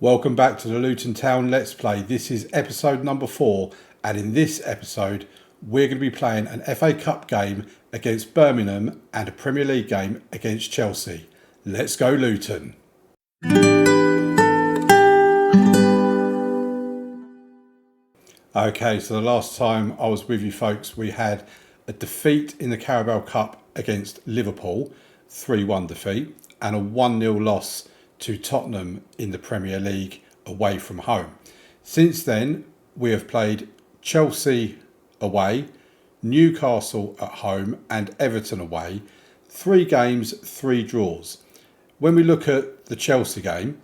Welcome back to the Luton Town Let's Play. This is episode number 4, and in this episode we're going to be playing an FA Cup game against Birmingham and a Premier League game against Chelsea. Let's go Luton. Okay, so the last time I was with you folks, we had a defeat in the Carabao Cup against Liverpool, 3-1 defeat, and a 1-0 loss to Tottenham in the Premier League away from home. Since then, we have played Chelsea away, Newcastle at home and Everton away. 3 games, 3 draws. When we look at the Chelsea game,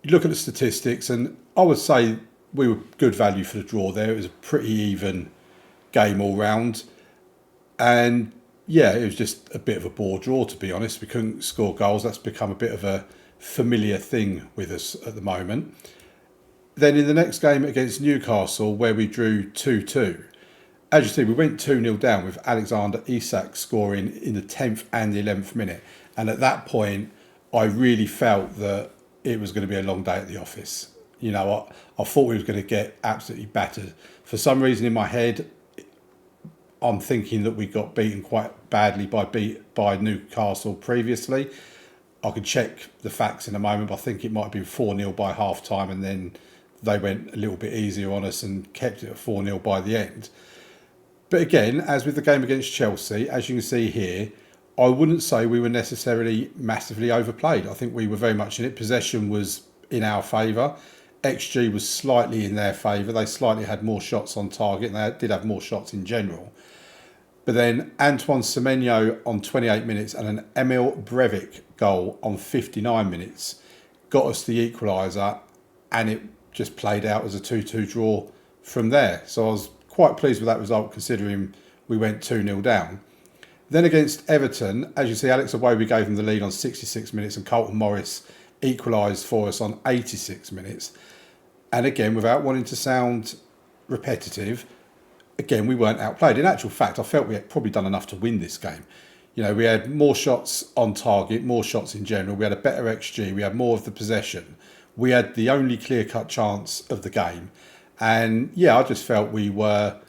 you look at the statistics and I would say we were good value for the draw there. It was a pretty even game all round. And yeah, it was just a bit of a bore draw, to be honest. We couldn't score goals. That's become a bit of a familiar thing with us at the moment. Then in the next game against Newcastle, where we drew 2-2, as you see, we went 2-0 down with Alexander Isak scoring in the 10th and the 11th minute. And at that point, I really felt that it was going to be a long day at the office. You know, I thought we was going to get absolutely battered. For some reason in my head, I'm thinking that we got beaten quite badly by Newcastle previously. I could check the facts in a moment, but I think it might have been 4-0 by half time, and then they went a little bit easier on us and kept it at 4-0 by the end. But again, as with the game against Chelsea, as you can see here, I wouldn't say we were necessarily massively overplayed. I think we were very much in it. Possession was in our favour. XG was slightly in their favour. They slightly had more shots on target, and they did have more shots in general. But then Antoine Semenyo on 28 minutes and an Emil Breivik goal on 59 minutes got us the equaliser, and it just played out as a 2-2 draw from there. So I was quite pleased with that result, considering we went 2-0 down. Then against Everton, as you see, Alex Iwobi gave them the lead on 66 minutes and Carlton Morris equalised for us on 86 minutes. And again, without wanting to sound repetitive, again, we weren't outplayed. In actual fact, I felt we had probably done enough to win this game. You know, we had more shots on target, more shots in general. We had a better XG. We had more of the possession. We had the only clear-cut chance of the game. And yeah, I just felt we were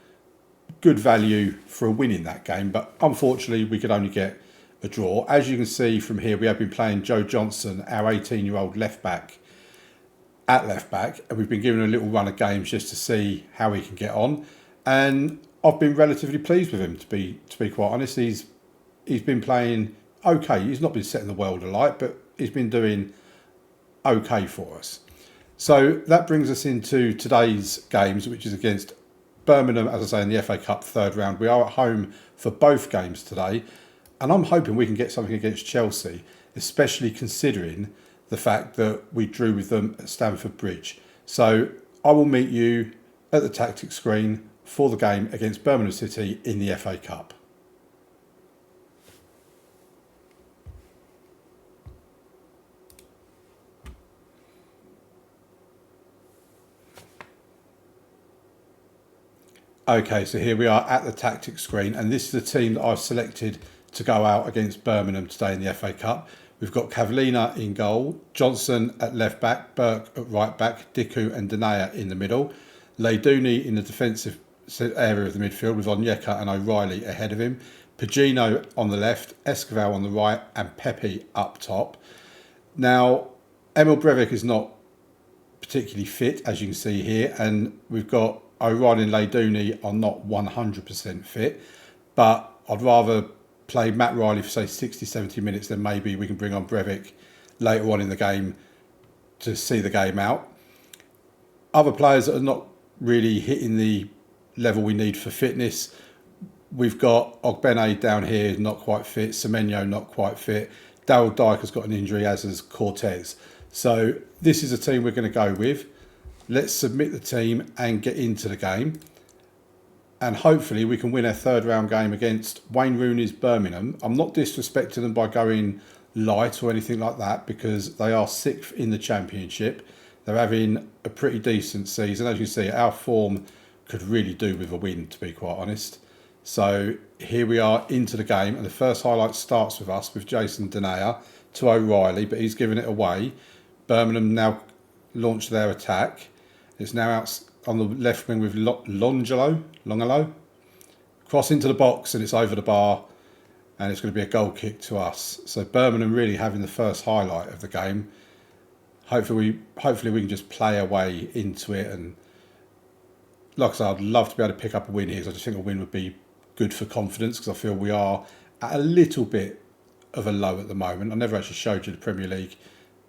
good value for a win in that game. But unfortunately, we could only get a draw. As you can see from here, we have been playing Joe Johnson, our 18-year-old left-back, at left-back. And we've been given a little run of games just to see how he can get on. And I've been relatively pleased with him, to be quite honest. He's been playing okay. He's not been setting the world alight, but he's been doing okay for us. So that brings us into today's games, which is against Birmingham, as I say, in the FA Cup third round. We are at home for both games today, and I'm hoping we can get something against Chelsea, especially considering the fact that we drew with them at Stamford Bridge. So I will meet you at the tactics screen for the game against Birmingham City in the FA Cup. Okay, so here we are at the tactics screen, and this is the team that I've selected to go out against Birmingham today in the FA Cup. We've got Cavallina in goal, Johnson at left back, Burke at right back, Diku and Denea in the middle, Leyduni in the defensive area of the midfield with Onyeka and O'Reilly ahead of him, Pagino on the left, Escobar on the right and Pepe up top. Now, Emil Breivik is not particularly fit, as you can see here, and we've got O'Reilly and Leyduni are not 100% fit, but I'd rather play Matt Riley for say 60-70 minutes than maybe we can bring on Breivik later on in the game to see the game out. Other players that are not really hitting the level we need for fitness, we've got Ogbene down here, not quite fit, Semenyo not quite fit, Daryl Dike has got an injury, as has Cortez. So this is a team we're going to go with. Let's submit the team and get into the game, and hopefully we can win our third round game against Wayne Rooney's Birmingham. I'm not disrespecting them by going light or anything like that, because they are 6th in the Championship. They're having a pretty decent season. As you see, our form could really do with a win, to be quite honest. So here we are into the game, and the first highlight starts with us with Jason Denea to O'Reilly, but he's giving it away. Birmingham now launch their attack. It's now out on the left wing with Longelo. Cross into the box and it's over the bar, and it's going to be a goal kick to us. So Birmingham really having the first highlight of the game. Hopefully we can just play our way into it, and like I said, I'd love to be able to pick up a win here, because I just think a win would be good for confidence, because I feel we are at a little bit of a low at the moment. I never actually showed you the Premier League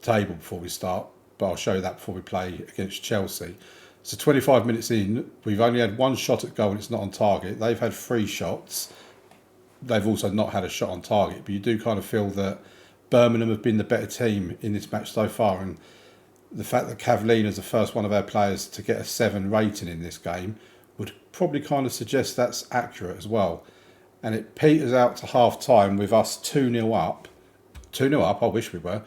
table before we start, but I'll show you that before we play against Chelsea. So 25 minutes in, we've only had one shot at goal and it's not on target. They've had 3 shots. They've also not had a shot on target, but you do kind of feel that Birmingham have been the better team in this match so far, and the fact that Cavallini is the first one of our players to get a 7 rating in this game would probably kind of suggest that's accurate as well. And it peters out to half time with us 2-0 up. 2-0 up, I wish we were.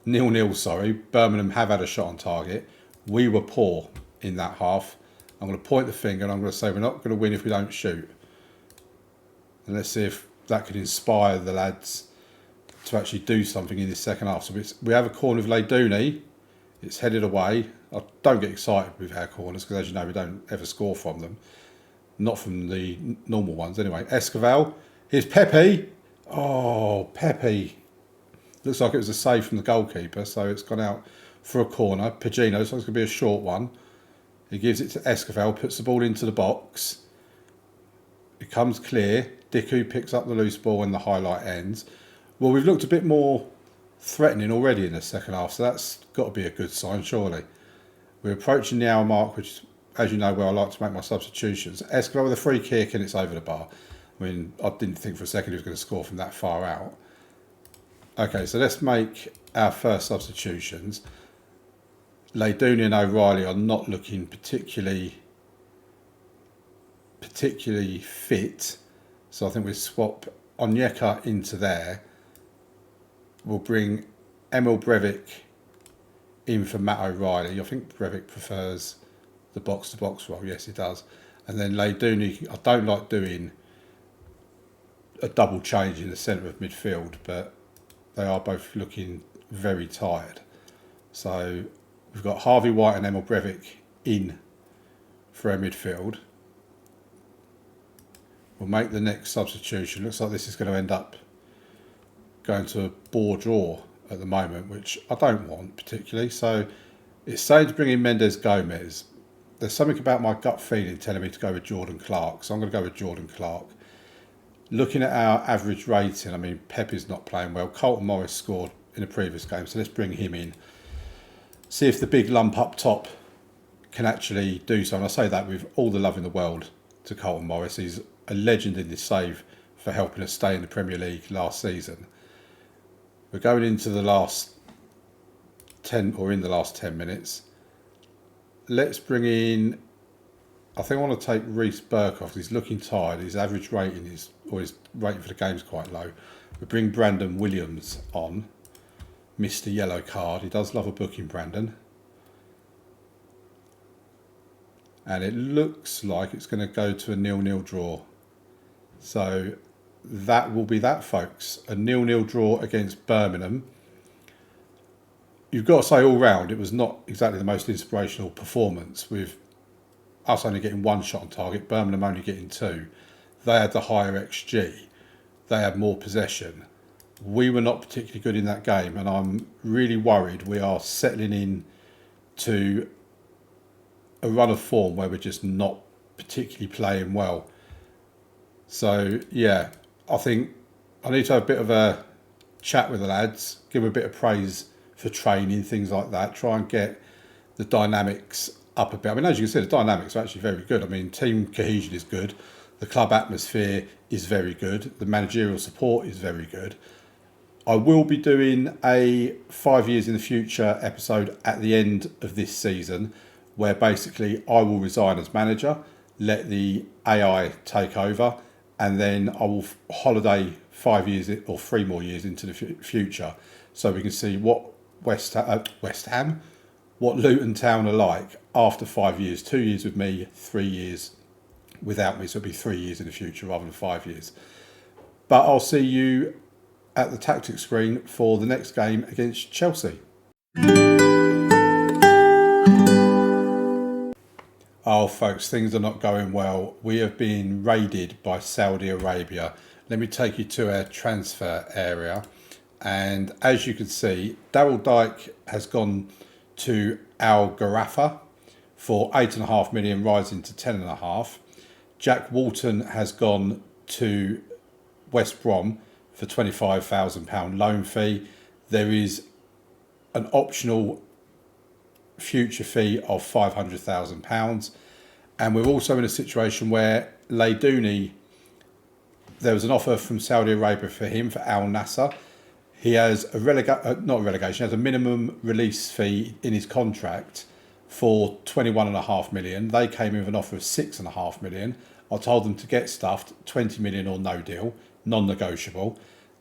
0-0, sorry. Birmingham have had a shot on target. We were poor in that half. I'm going to point the finger and I'm going to say we're not going to win if we don't shoot. And let's see if that could inspire the lads to actually do something in this second half. So we have a corner with Leiduni. It's headed away. I don't get excited with our corners because, as you know, we don't ever score from them. Not from the normal ones anyway. Esquivel. Here's Pepe. Oh, Pepe. Looks like it was a save from the goalkeeper, so it's gone out for a corner. Pagino, so it's going to be a short one. He gives it to Esquivel, puts the ball into the box. It comes clear. Diku picks up the loose ball and the highlight ends. Well, we've looked a bit more threatening already in the second half, so that's got to be a good sign, surely. We're approaching the hour mark, which, as you know, where I like to make my substitutions. Esquivel with a free kick and it's over the bar. I mean, I didn't think for a second he was going to score from that far out. Okay, so let's make our first substitutions. Leiduni and O'Reilly are not looking particularly fit, so I think we swap Onyeka into there. We'll bring Emil Breivik in for Matt O'Reilly. I think Breivik prefers the box-to-box role. Yes, he does. And then Leiduni, I don't like doing a double change in the centre of midfield, but they are both looking very tired. So we've got Harvey White and Emil Breivik in for our midfield. We'll make the next substitution. Looks like this is going to end up going to a bore draw at the moment, which I don't want particularly. So it's saying to bring in Mendes Gomez. There's something about my gut feeling telling me to go with Jordan Clark, so I'm going to go with Jordan Clark. Looking at our average rating, I mean, Pepe's not playing well. Colton Morris scored in a previous game, so let's bring him in. See if the big lump up top can actually do so. And I say that with all the love in the world to Colton Morris. He's a legend in this save for helping us stay in the Premier League last season. We're going into the last 10 minutes. Let's bring in, I think I want to take Reece Burke off. He's looking tired. His average rating his rating for the game is quite low. We bring Brandon Williams on. Mr. Yellow Card. He does love a booking, Brandon. And it looks like it's going to go to a 0-0 draw. So that will be that, folks. A 0-0 draw against Birmingham. You've got to say all round, it was not exactly the most inspirational performance, with us only getting 1 shot on target, Birmingham only getting 2. They had the higher XG. They had more possession. We were not particularly good in that game, and I'm really worried we are settling in to a run of form where we're just not particularly playing well. So, yeah, I think I need to have a bit of a chat with the lads, give them a bit of praise for training, things like that, try and get the dynamics up a bit. I mean, as you can see, the dynamics are actually very good. I mean, team cohesion is good. The club atmosphere is very good. The managerial support is very good. I will be doing a 5 years in the future episode at the end of this season, where basically I will resign as manager, let the AI take over, and then I will holiday 5 years or 3 more years into the future, so we can see what West Ham, what Luton Town are like after 5 years. 2 years with me, 3 years without me, so it'll be 3 years in the future rather than 5 years. But I'll see you at the tactics screen for the next game against Chelsea. folks, things are not going well. We have been raided by Saudi Arabia. Let me take you to our transfer area. And as you can see, Daryl Dyke has gone to Al Gharafa for 8.5 million, rising to 10.5. Jack Walton has gone to West Brom for £25,000 loan fee. There is an optional future fee of £500,000. And we're also in a situation where Leidouni, there was an offer from Saudi Arabia for him, for Al Nassr. He has a he has a minimum release fee in his contract for 21.5 million. They came in with an offer of 6.5 million. I told them to get stuffed, 20 million or no deal, non-negotiable.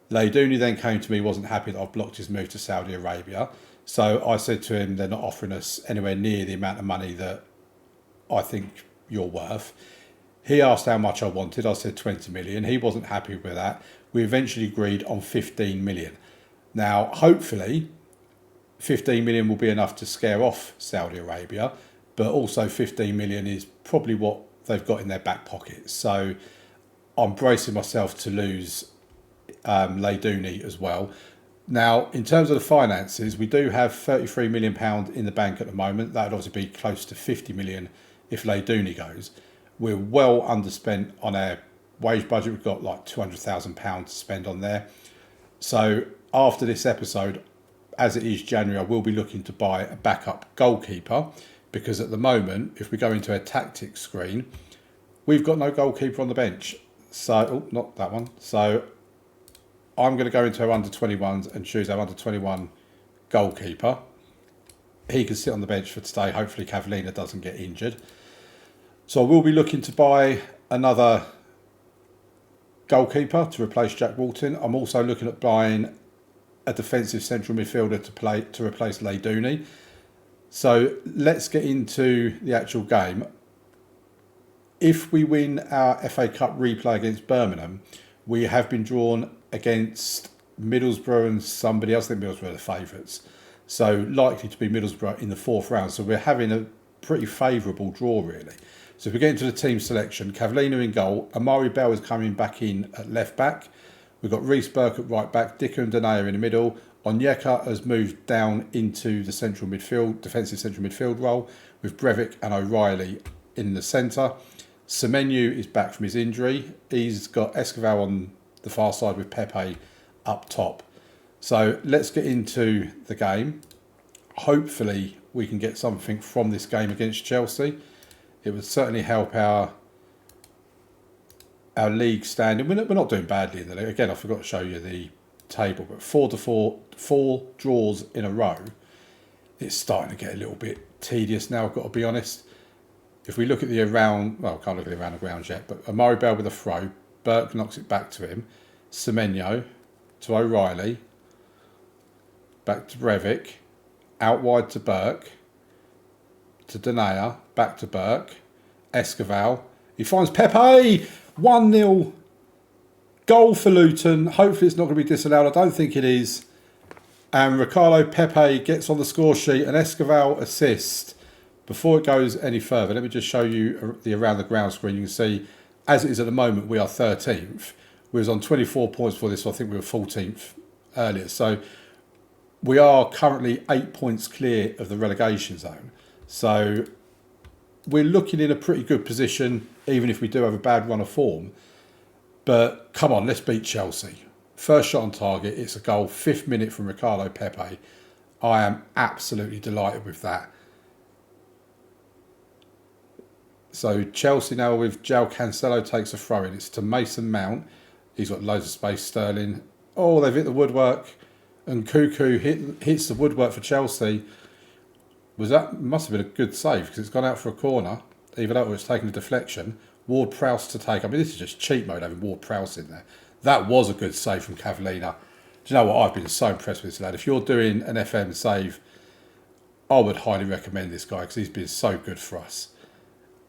Leidouni then came to me, wasn't happy that I've blocked his move to Saudi Arabia. So I said to him, they're not offering us anywhere near the amount of money that I think you're worth. He asked how much I wanted. I said 20 million. He wasn't happy with that. We eventually agreed on 15 million. Now, hopefully, 15 million will be enough to scare off Saudi Arabia, but also 15 million is probably what they've got in their back pocket. So I'm bracing myself to lose Leidouni as well. Now, in terms of the finances, we do have £33 million in the bank at the moment. That would obviously be close to 50 million if Leidouni goes. We're well underspent on our wage budget. We've got like £200,000 to spend on there. So after this episode, as it is January, I will be looking to buy a backup goalkeeper, because at the moment, if we go into a tactics screen, we've got no goalkeeper on the bench. So, not that one. So I'm going to go into our under-21s and choose our under-21 goalkeeper. He can sit on the bench for today. Hopefully Cavallina doesn't get injured. So I will be looking to buy another goalkeeper to replace Jack Walton. I'm also looking at buying a defensive central midfielder to replace Leidouni. So let's get into the actual game. If we win our FA Cup replay against Birmingham, we have been drawn against Middlesbrough and somebody else. I think Middlesbrough are the favourites. So likely to be Middlesbrough in the fourth round. So we're having a pretty favourable draw, really. So if we get into the team selection, Cavallina in goal. Amari Bell is coming back in at left back. We've got Reece Burke at right back. Dicker and Denayer in the middle. Onyeka has moved down into the central midfield, defensive central midfield role, with Breivik and O'Reilly in the centre. Semenyo is back from his injury. He's got Escobar on the far side with Pepe up top. So let's get into the game. Hopefully we can get something from this game against Chelsea. It would certainly help our league standing. We're not doing badly in the league. Again, I forgot to show you the table, but 4 draws in a row. It's starting to get a little bit tedious now, I've got to be honest. If we look at the around, well, I can't look at the around the grounds yet, but Amari Bell with a throw. Burke knocks it back to him. Semenyo to O'Reilly. Back to Breivik. Out wide to Burke. To Denayer. Back to Burke. Escobar. He finds Pepe. 1-0 goal for Luton. Hopefully it's not going to be disallowed. I don't think it is. And Ricardo Pepe gets on the score sheet. An Escobar assist. Before it goes any further, let me just show you the around the ground screen. You can see, as it is at the moment, we are 13th. We was on 24 points for this, so I think we were 14th earlier. So we are currently 8 points clear of the relegation zone. So we're looking in a pretty good position, even if we do have a bad run of form. But come on, let's beat Chelsea. First shot on target, it's a goal, 5th minute from Ricardo Pepe. I am absolutely delighted with that. So Chelsea now with João Cancelo takes a throw in. It's to Mason Mount. He's got loads of space, Sterling. Oh, they've hit the woodwork. And Cuckoo hits the woodwork for Chelsea. Must have been a good save, because it's gone out for a corner, even though it's taken a deflection. Ward-Prowse to take. I mean, this is just cheat mode having Ward-Prowse in there. That was a good save from Cavallina. Do you know what? I've been so impressed with this lad. If you're doing an FM save, I would highly recommend this guy, because he's been so good for us.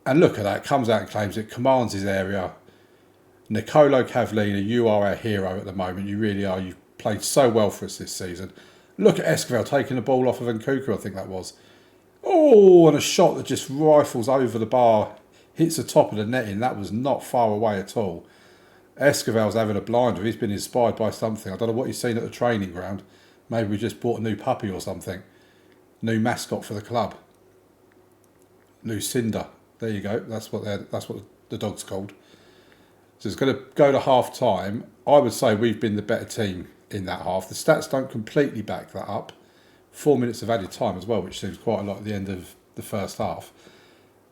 And look at that, comes out and claims it, commands his area. Nicolo Cavallina, you are our hero at the moment. You really are. You've played so well for us this season. Look at Escobar taking the ball off of Nkunku, I think that was. Oh, and a shot that just rifles over the bar, hits the top of the netting. That was not far away at all. Esquivel's having a blinder. He's been inspired by something. I don't know what he's seen at the training ground. Maybe we just bought a new puppy or something. New mascot for the club. Lucinda. There you go. That's what the dog's called. So it's going to go to half time. I would say we've been the better team in that half. The stats don't completely back that up. 4 minutes of added time as well, which seems quite a lot at the end of the first half.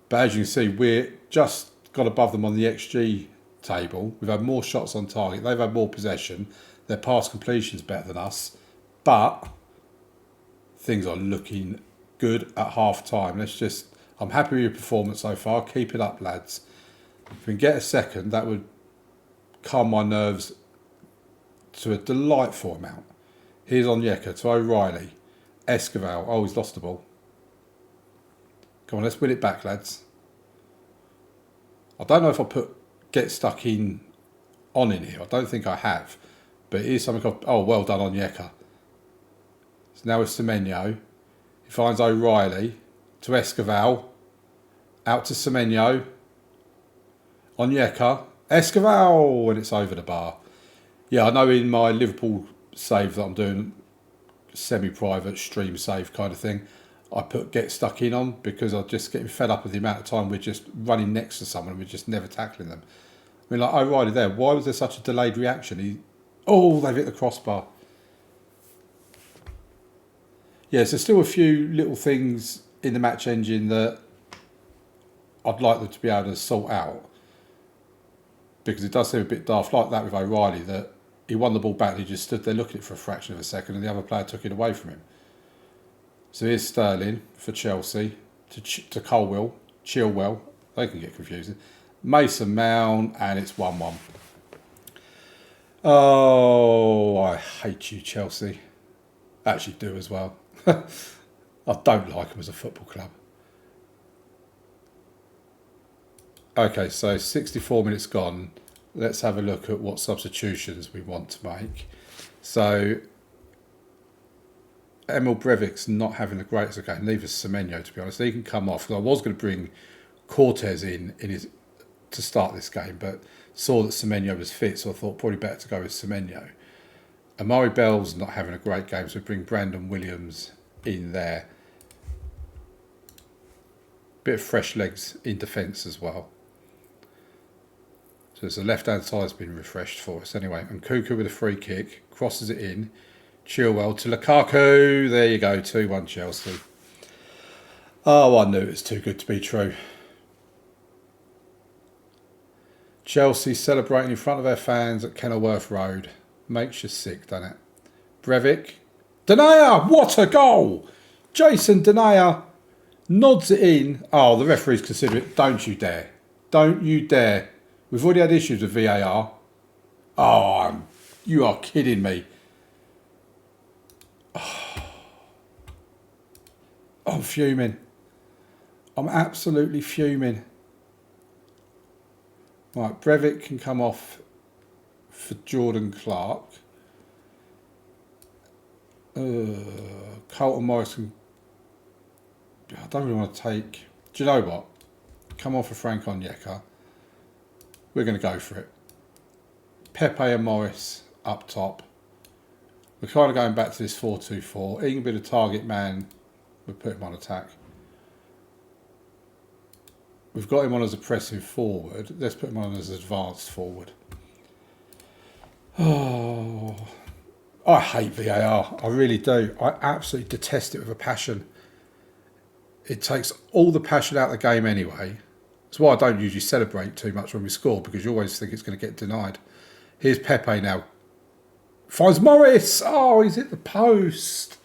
But as you can see, we're just got above them on the XG table. We've had more shots on target. They've had more possession. Their pass completion's better than us. But things are looking good at half time. I'm happy with your performance so far. Keep it up, lads. If we can get a second, that would calm my nerves to a delightful amount. Here's Onyeka to O'Reilly. Esquivel. Oh, he's lost the ball. Come on, let's win it back, lads. I don't know if I put get stuck in on in here. I don't think I have. But it is something well done, Onyeka. So now it's Semenyo. He finds O'Reilly to Esquivel. Out to Semenyo. Onyeka. Esquivel! And it's over the bar. Yeah, I know in my Liverpool save that I'm doing, semi-private stream save kind of thing, I put get stuck in on because I'm just getting fed up with the amount of time we're just running next to someone and we're just never tackling them. I mean, like O'Reilly there, why was there such a delayed reaction? They've hit the crossbar. Yeah, so still a few little things in the match engine that I'd like them to be able to sort out, because it does seem a bit daft, like that with O'Reilly, that he won the ball back and he just stood there looking at it for a fraction of a second and the other player took it away from him. So here's Sterling for Chelsea to Chilwell. They can get confusing. Mason Mount, and it's 1-1. Oh, I hate you, Chelsea. Actually do as well. I don't like them as a football club. Okay, so 64 minutes gone. Let's have a look at what substitutions we want to make. So Emil Breivik's not having the greatest game. Neither is Semenyo, to be honest. He can come off. I was going to bring Cortez in to start this game, but saw that Semenyo was fit, so I thought probably better to go with Semenyo. Amari Bell's not having a great game, so we bring Brandon Williams in there. Bit of fresh legs in defence as well. So the left-hand side's been refreshed for us. Anyway, and Kuku with a free kick, crosses it in. Chilwell to Lukaku. There you go, 2-1 Chelsea. Oh, I knew it was too good to be true. Chelsea celebrating in front of their fans at Kenilworth Road. Makes you sick, doesn't it? Breivik. Denayer! What a goal! Jason Denayer nods it in. Oh, the referee's consider it. Don't you dare. Don't you dare. We've already had issues with VAR. Oh, you are kidding me. Oh, I'm fuming. I'm absolutely fuming. Right, Breivik can come off for Jordan Clark. Carlton Morrison. I don't really want to take. Do you know what? Come off for Frank Onyeka. We're going to go for it. Pepe and Morris up top. We're kind of going back to this 4-2-4. He can be the target man. We'll put him on attack. We've got him on as a pressing forward. Let's put him on as an advanced forward. Oh, I hate VAR. I really do. I absolutely detest it with a passion. It takes all the passion out of the game anyway. That's why I don't usually celebrate too much when we score, because you always think it's going to get denied. Here's Pepe now. Finds Morris. Oh, he's hit the post.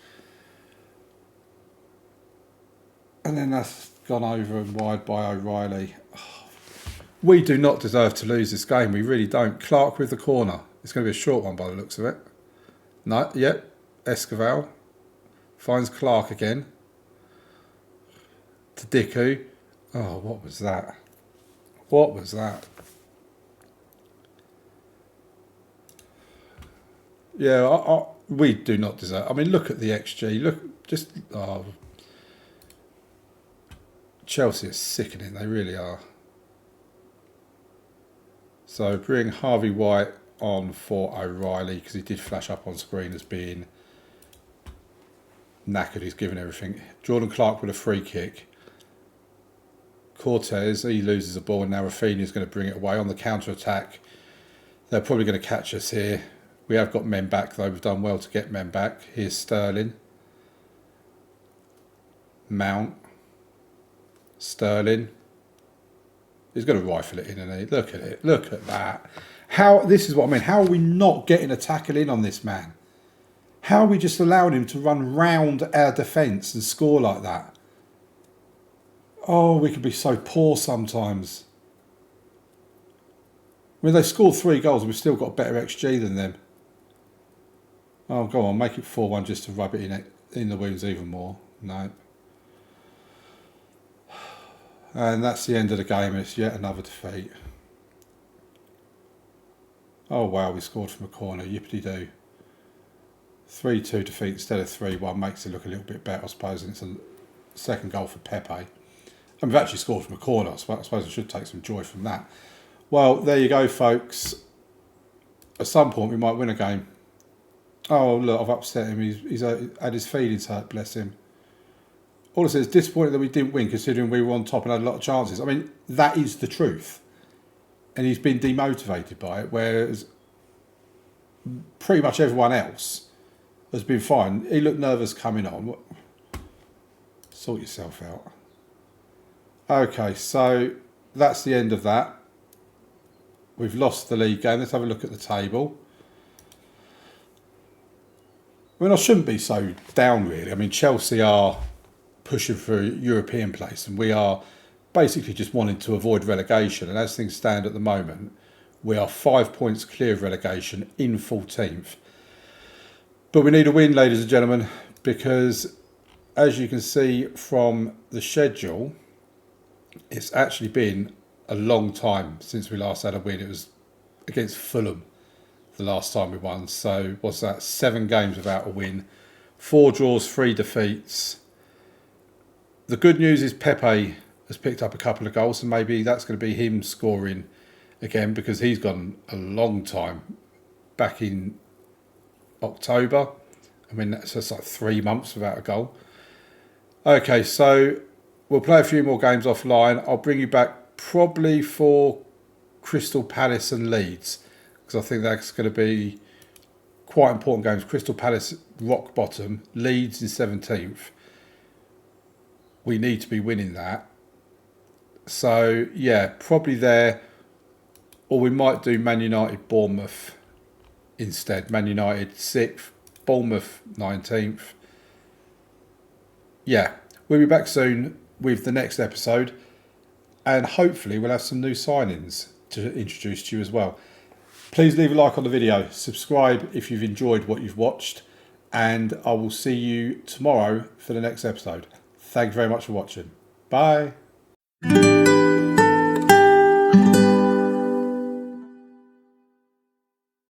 And then that's gone over and wide by O'Reilly. Oh, we do not deserve to lose this game. We really don't. Clark with the corner. It's going to be a short one by the looks of it. No, yep. Esquivel finds Clark again. To Diku. Oh, what was that? What was that? Yeah, we do not deserve. I mean, look at the XG. Look, just Chelsea are sickening, they really are. So bring Harvey White on for O'Reilly, because he did flash up on screen as being knackered. He's given everything. Jordan Clark with a free kick. Cortez, he loses the ball, and now Rafinha's going to bring it away on the counter-attack. They're probably going to catch us here. We have got men back, though. We've done well to get men back. Here's Sterling. Mount. Sterling. He's going to rifle it in, and he look at it. Look at that. This is what I mean. How are we not getting a tackle in on this man? How are we just allowing him to run round our defence and score like that? Oh, we could be so poor sometimes. I mean, they scored 3 goals and we've still got a better XG than them. Oh, go on, make it 4-1 just to rub it in the wounds even more. No. And that's the end of the game. It's yet another defeat. Oh wow, we scored from a corner. Yippity-doo. 3-2 defeat instead of 3-1 makes it look a little bit better, I suppose. And it's a second goal for Pepe. And we've actually scored from a corner. I suppose I should take some joy from that. Well, there you go, folks. At some point, we might win a game. Oh, look, I've upset him. He's had his feelings hurt, bless him. All I say is disappointed that we didn't win, considering we were on top and had a lot of chances. I mean, that is the truth. And he's been demotivated by it, whereas pretty much everyone else has been fine. He looked nervous coming on. Sort yourself out. Okay, so that's the end of that. We've lost the league game. Let's have a look at the table. I mean, I shouldn't be so down, really. I mean, Chelsea are pushing for a European place, and we are basically just wanting to avoid relegation. And as things stand at the moment, we are 5 points clear of relegation in 14th. But we need a win, ladies and gentlemen, because as you can see from the schedule, it's actually been a long time since we last had a win. It was against Fulham the last time we won. So what's that? 7 games without a win, 4 draws, 3 defeats. The good news is Pepe has picked up a couple of goals, and maybe that's going to be him scoring again, because he's gone a long time. Back in October, I mean, that's just like 3 months without a goal. Okay, so we'll play a few more games offline. I'll bring you back probably for Crystal Palace and Leeds, because I think that's going to be quite important games. Crystal Palace rock bottom, Leeds in 17th. We need to be winning that. So, yeah, probably there. Or we might do Man United, Bournemouth instead. Man United 6th, Bournemouth 19th. Yeah, we'll be back soon with the next episode. And hopefully we'll have some new signings to introduce to you as well. Please leave a like on the video. Subscribe if you've enjoyed what you've watched. And I will see you tomorrow for the next episode. Thank you very much for watching. Bye.